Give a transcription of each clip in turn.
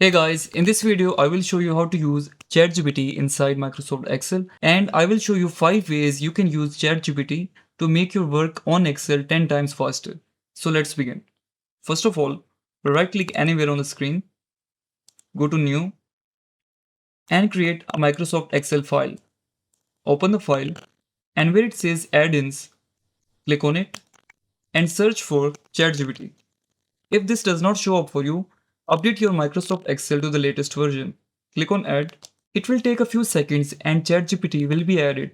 Hey guys, in this video I will show you how to use ChatGPT inside Microsoft Excel, and I will show you 5 ways you can use ChatGPT to make your work on Excel 10 times faster. So let's begin. First of all, right click anywhere on the screen, go to New and create a Microsoft Excel file. Open the file and where it says Add-ins, click on it and search for ChatGPT. If this does not show up for you, update your Microsoft Excel to the latest version. Click on Add. It will take a few seconds and ChatGPT will be added.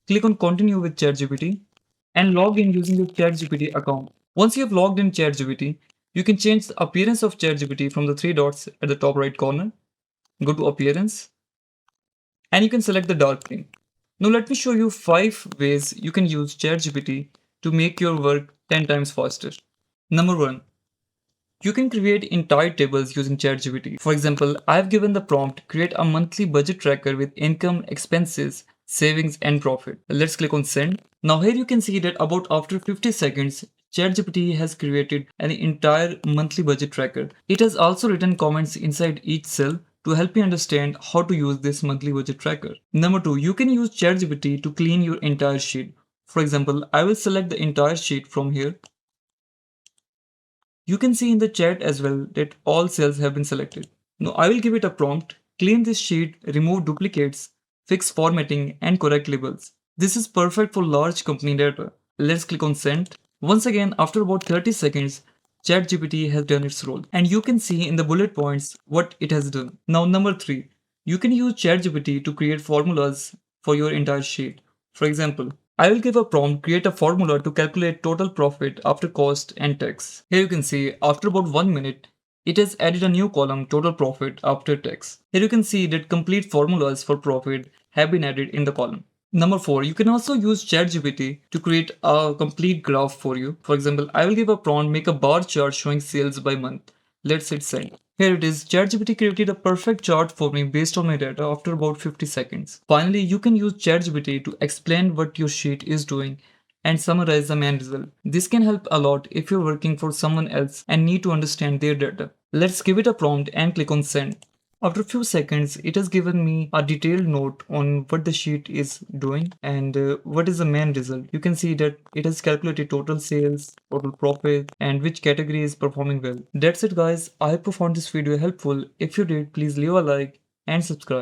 Click on Continue with ChatGPT and log in using your ChatGPT account. Once you have logged in ChatGPT, you can change the appearance of ChatGPT from the three dots at the top right corner. Go to Appearance and you can select the dark theme. Now let me show you 5 ways you can use ChatGPT to make your work 10 times faster. Number 1. You can create entire tables using ChatGPT. For example, I've given the prompt create a monthly budget tracker with income, expenses, savings and profit. Let's click on send. Now here you can see that about after 50 seconds, ChatGPT has created an entire monthly budget tracker. It has also written comments inside each cell to help you understand how to use this monthly budget tracker. Number 2, you can use ChatGPT to clean your entire sheet. For example, I will select the entire sheet from here. You can see in the chat as well that all cells have been selected. Now I will give it a prompt, clean this sheet, remove duplicates, fix formatting and correct labels. This is perfect for large company data. Let's click on send. Once again, after about 30 seconds, ChatGPT has done its role and you can see in the bullet points what it has done. Now number 3, you can use ChatGPT to create formulas for your entire sheet. For example, I will give a prompt, create a formula to calculate total profit after cost and tax. Here you can see after about 1 minute, it has added a new column, total profit after tax. Here you can see that complete formulas for profit have been added in the column. Number 4, you can also use ChatGPT to create a complete graph for you. For example, I will give a prompt, make a bar chart showing sales by month. Let's hit send. Here it is, ChatGPT created a perfect chart for me based on my data after about 50 seconds. Finally, you can use ChatGPT to explain what your sheet is doing and summarize the main result. This can help a lot if you're working for someone else and need to understand their data. Let's give it a prompt and click on send. After a few seconds, it has given me a detailed note on what the sheet is doing and what is the main result. You can see that it has calculated total sales, total profit, and which category is performing well. That's it guys. I hope you found this video helpful. If you did, please leave a like and subscribe.